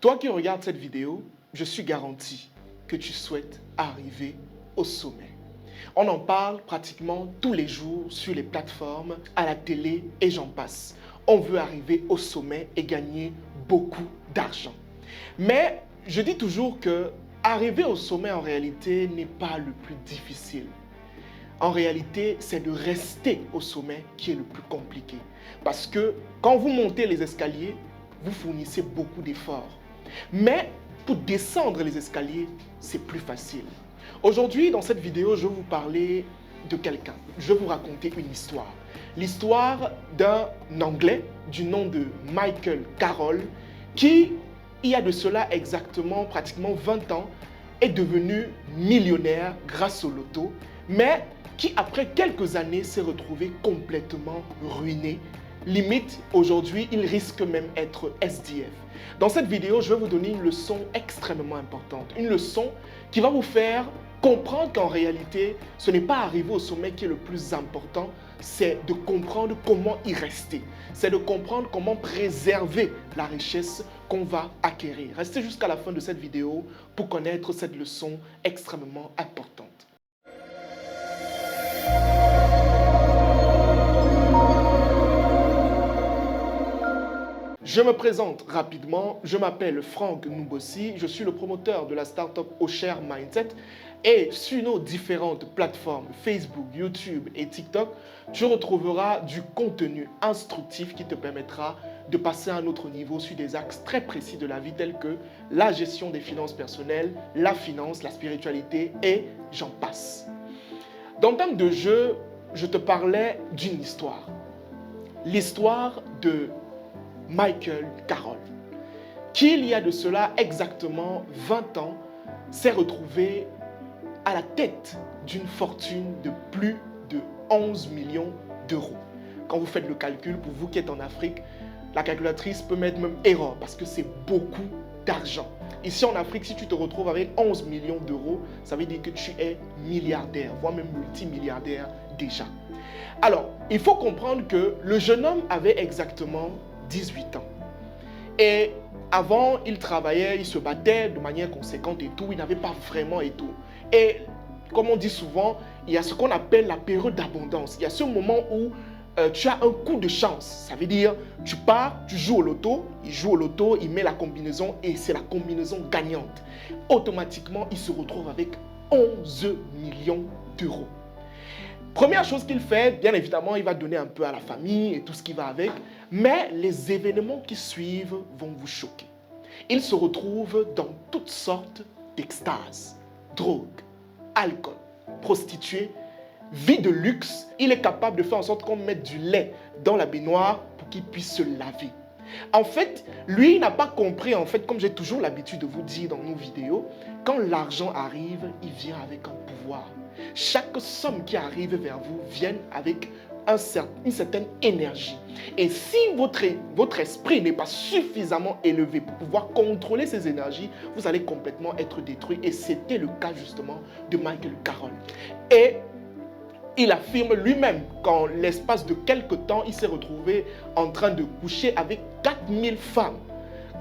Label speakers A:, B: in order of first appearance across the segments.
A: Toi qui regardes cette vidéo, je suis garanti que tu souhaites arriver au sommet. On en parle pratiquement tous les jours sur les plateformes, à la télé et j'en passe. On veut arriver au sommet et gagner beaucoup d'argent. Mais je dis toujours que arriver au sommet en réalité n'est pas le plus difficile. En réalité, c'est de rester au sommet qui est le plus compliqué. Parce que quand vous montez les escaliers, vous fournissez beaucoup d'efforts. Mais pour descendre les escaliers, c'est plus facile. Aujourd'hui, dans cette vidéo, je vais vous parler de quelqu'un. Je vais vous raconter une histoire. L'histoire d'un Anglais du nom de Michael Carroll qui, il y a de cela exactement pratiquement 20 ans, est devenu millionnaire grâce au loto, mais qui après quelques années s'est retrouvé complètement ruiné. Limite, aujourd'hui, il risque même d'être SDF. Dans cette vidéo, je vais vous donner une leçon extrêmement importante. Une leçon qui va vous faire comprendre qu'en réalité, ce n'est pas arriver au sommet qui est le plus important, c'est de comprendre comment y rester. C'est de comprendre comment préserver la richesse qu'on va acquérir. Restez jusqu'à la fin de cette vidéo pour connaître cette leçon extrêmement importante. Je me présente rapidement, je m'appelle Franck Noubossi, je suis le promoteur de la startup Oshare Mindset et sur nos différentes plateformes Facebook, YouTube et TikTok, tu retrouveras du contenu instructif qui te permettra de passer à un autre niveau sur des axes très précis de la vie tels que la gestion des finances personnelles, la finance, la spiritualité et j'en passe. Dans le thème de jeu, je te parlais d'une histoire. L'histoire de Michael Carroll, qui il y a de cela exactement 20 ans, s'est retrouvé à la tête d'une fortune de plus de 11 millions d'euros. Quand vous faites le calcul, pour vous qui êtes en Afrique, la calculatrice peut mettre même erreur parce que c'est beaucoup d'argent. Ici en Afrique, si tu te retrouves avec 11 millions d'euros, ça veut dire que tu es milliardaire, voire même multimilliardaire déjà. Alors, il faut comprendre que le jeune homme avait exactement 18 ans. Et avant, il travaillait, il se battait de manière conséquente et tout. Il n'avait pas vraiment et tout. Et comme on dit souvent, il y a ce qu'on appelle la période d'abondance. Il y a ce moment où tu as un coup de chance. Ça veut dire, tu pars, tu joues au loto, il joue au loto, il met la combinaison et c'est la combinaison gagnante. Automatiquement, il se retrouve avec 11 millions d'euros. Première chose qu'il fait, bien évidemment, il va donner un peu à la famille et tout ce qui va avec, mais les événements qui suivent vont vous choquer. Il se retrouve dans toutes sortes d'extases, drogue, alcool, prostituées, vie de luxe. Il est capable de faire en sorte qu'on mette du lait dans la baignoire pour qu'il puisse se laver. En fait, lui, il n'a pas compris, en fait, comme j'ai toujours l'habitude de vous dire dans nos vidéos, quand l'argent arrive, il vient avec un pouvoir. Chaque somme qui arrive vers vous vient avec une certaine énergie. Et si votre esprit n'est pas suffisamment élevé pour pouvoir contrôler ces énergies, vous allez complètement être détruit. Et c'était le cas justement de Michael Carroll. Et il affirme lui-même qu'en l'espace de quelques temps, il s'est retrouvé en train de coucher avec 4000 femmes.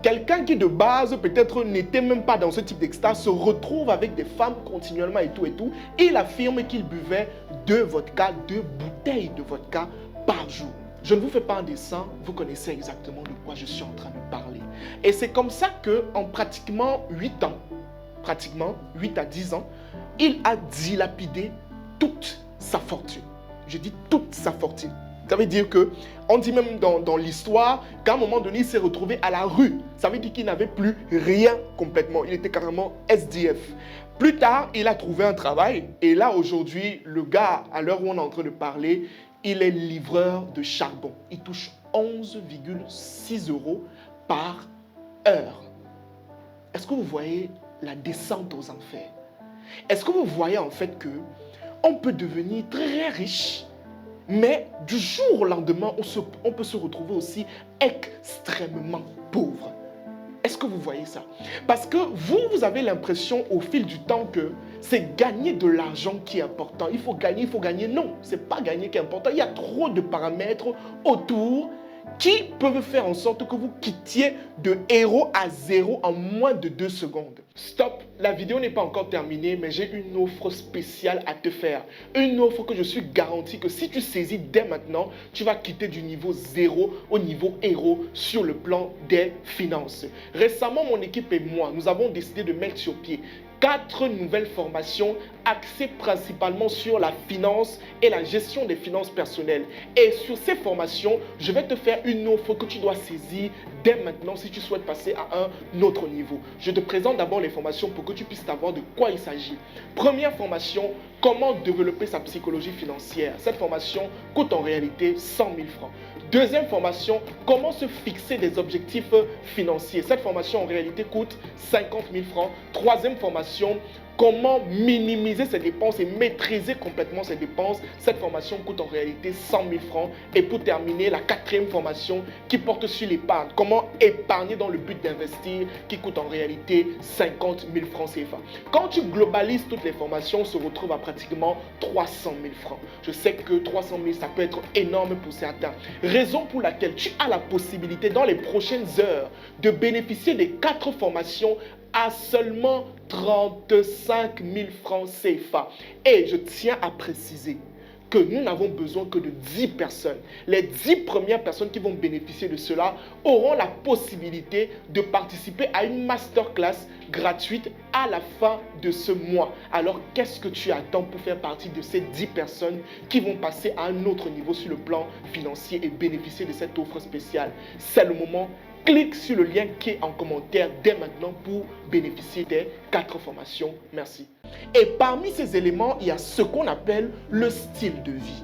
A: Quelqu'un qui de base peut-être n'était même pas dans ce type d'extase se retrouve avec des femmes continuellement et tout et tout. Il affirme qu'il buvait 2 bouteilles de vodka par jour. Je ne vous fais pas un dessin, vous connaissez exactement de quoi je suis en train de parler. Et c'est comme ça qu'en pratiquement 8 ans, pratiquement 8 à 10 ans, il a dilapidé toute sa fortune. Je dis toute sa fortune. Ça veut dire que, on dit même dans l'histoire qu'à un moment donné, il s'est retrouvé à la rue. Ça veut dire qu'il n'avait plus rien complètement. Il était carrément SDF. Plus tard, il a trouvé un travail. Et là, aujourd'hui, le gars, à l'heure où on est en train de parler, il est livreur de charbon. Il touche 11,6 € par heure. Est-ce que vous voyez la descente aux enfers? Est-ce que vous voyez en fait que on peut devenir très riche, mais du jour au lendemain, on peut se retrouver aussi extrêmement pauvre. Est-ce que vous voyez ça? Parce que vous avez l'impression au fil du temps que c'est gagner de l'argent qui est important. Il faut gagner. Non, ce n'est pas gagner qui est important. Il y a trop de paramètres autour qui peuvent faire en sorte que vous quittiez de héros à zéro en moins de 2 secondes. Stop, la vidéo n'est pas encore terminée, mais j'ai une offre spéciale à te faire. Une offre que je suis garanti que si tu saisis dès maintenant, tu vas quitter du niveau 0 au niveau héros sur le plan des finances. Récemment, mon équipe et moi, nous avons décidé de mettre sur pied 4 nouvelles formations axées principalement sur la finance et la gestion des finances personnelles. Et sur ces formations, je vais te faire une offre que tu dois saisir dès maintenant si tu souhaites passer à un autre niveau. Je te présente d'abord les formations pour que tu puisses savoir de quoi il s'agit. Première formation, comment développer sa psychologie financière. Cette formation coûte en réalité 100 000 francs. Deuxième formation, comment se fixer des objectifs financiers. Cette formation en réalité coûte 50 000 francs. Troisième formation, comment minimiser ses dépenses et maîtriser complètement ses dépenses. Cette formation coûte en réalité 100 000 francs. Et pour terminer, la quatrième formation qui porte sur l'épargne. Comment épargner dans le but d'investir, qui coûte en réalité 50 000 francs CFA. Quand tu globalises toutes les formations, on se retrouve à pratiquement 300 000 francs. Je sais que 300 000, ça peut être énorme pour certains. Raison pour laquelle tu as la possibilité dans les prochaines heures de bénéficier des 4 formations à seulement 35 000 francs CFA. Et je tiens à préciser que nous n'avons besoin que de 10 personnes. Les 10 premières personnes qui vont bénéficier de cela auront la possibilité de participer à une masterclass gratuite à la fin de ce mois. Alors, qu'est-ce que tu attends pour faire partie de ces 10 personnes qui vont passer à un autre niveau sur le plan financier et bénéficier de cette offre spéciale? C'est le moment. Clique sur le lien qui est en commentaire dès maintenant pour bénéficier des 4 formations. Merci. Et parmi ces éléments, il y a ce qu'on appelle le style de vie.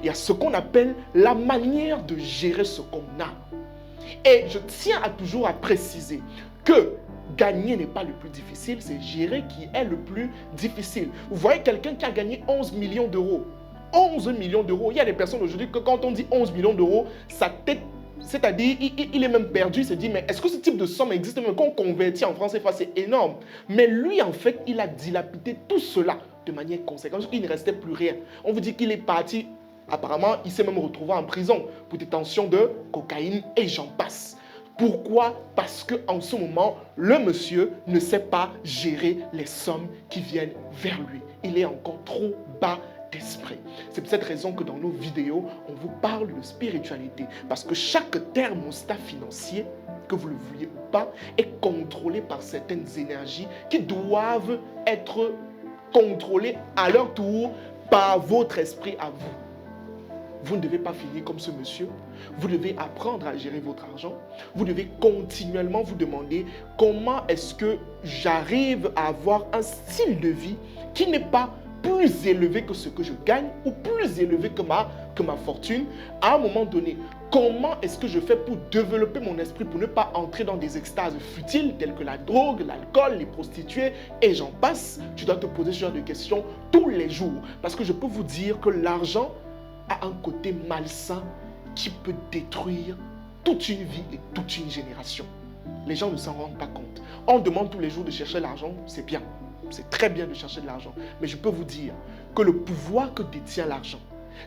A: Il y a ce qu'on appelle la manière de gérer ce qu'on a. Et je tiens toujours à préciser que gagner n'est pas le plus difficile, c'est gérer qui est le plus difficile. Vous voyez quelqu'un qui a gagné 11 millions d'euros. 11 millions d'euros. Il y a des personnes aujourd'hui que quand on dit 11 millions d'euros, sa tête, c'est-à-dire, il est même perdu, il se dit, mais est-ce que ce type de somme existe même quand on convertit en francs CFA, c'est énorme. Mais lui, en fait, il a dilapidé tout cela de manière conséquente. Il ne restait plus rien. On vous dit qu'il est parti, apparemment, il s'est même retrouvé en prison pour détention de cocaïne et j'en passe. Pourquoi? Parce qu'en ce moment, le monsieur ne sait pas gérer les sommes qui viennent vers lui. Il est encore trop bas d'esprit. C'est pour cette raison que dans nos vidéos, on vous parle de spiritualité. Parce que chaque thermostat financier, que vous le vouliez ou pas, est contrôlé par certaines énergies qui doivent être contrôlées à leur tour par votre esprit à vous. Vous ne devez pas finir comme ce monsieur. Vous devez apprendre à gérer votre argent. Vous devez continuellement vous demander comment est-ce que j'arrive à avoir un style de vie qui n'est pas plus élevé que ce que je gagne ou plus élevé que ma fortune. À un moment donné, comment est-ce que je fais pour développer mon esprit, pour ne pas entrer dans des extases futiles telles que la drogue, l'alcool, les prostituées et j'en passe. Tu dois te poser ce genre de questions tous les jours. Parce que je peux vous dire que l'argent a un côté malsain qui peut détruire toute une vie et toute une génération. Les gens ne s'en rendent pas compte. On demande tous les jours de chercher l'argent, c'est bien. C'est très bien de chercher de l'argent. Mais je peux vous dire que le pouvoir que détient l'argent,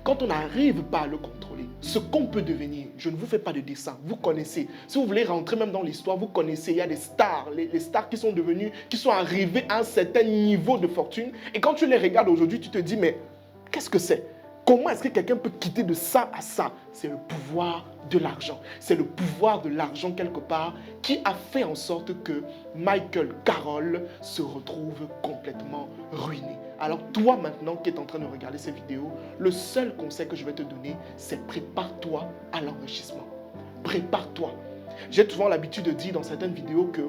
A: quand on n'arrive pas à le contrôler, ce qu'on peut devenir, je ne vous fais pas de dessin, vous connaissez. Si vous voulez rentrer même dans l'histoire, vous connaissez, il y a des stars, les stars qui sont devenues, qui sont arrivées à un certain niveau de fortune. Et quand tu les regardes aujourd'hui, tu te dis, mais qu'est-ce que c'est? Comment est-ce que quelqu'un peut quitter de ça à ça? C'est le pouvoir de l'argent. C'est le pouvoir de l'argent quelque part qui a fait en sorte que Michael Carroll se retrouve complètement ruiné. Alors toi maintenant qui es en train de regarder ces vidéos, le seul conseil que je vais te donner, c'est prépare-toi à l'enrichissement. Prépare-toi. J'ai souvent l'habitude de dire dans certaines vidéos que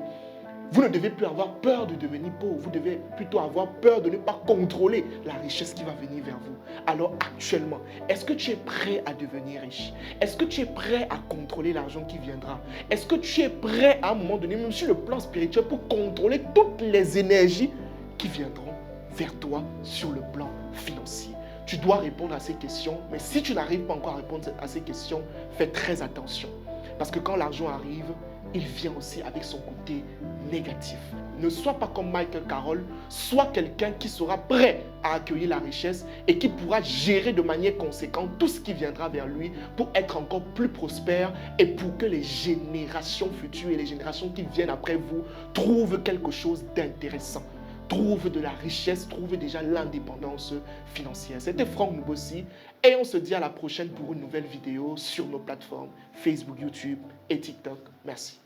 A: vous ne devez plus avoir peur de devenir pauvre. Vous devez plutôt avoir peur de ne pas contrôler la richesse qui va venir vers vous. Alors actuellement, est-ce que tu es prêt à devenir riche? Est-ce que tu es prêt à contrôler l'argent qui viendra? Est-ce que tu es prêt à un moment donné, même sur le plan spirituel, pour contrôler toutes les énergies qui viendront vers toi sur le plan financier? Tu dois répondre à ces questions, mais si tu n'arrives pas encore à répondre à ces questions, fais très attention. Parce que quand l'argent arrive, il vient aussi avec son côté négatif. ne sois pas comme Michael Carroll, sois quelqu'un qui sera prêt à accueillir la richesse et qui pourra gérer de manière conséquente tout ce qui viendra vers lui pour être encore plus prospère et pour que les générations futures et les générations qui viennent après vous trouvent quelque chose d'intéressant. Trouve de la richesse, trouve déjà l'indépendance financière. C'était Franck Noubossi et on se dit à la prochaine pour une nouvelle vidéo sur nos plateformes Facebook, YouTube et TikTok. Merci.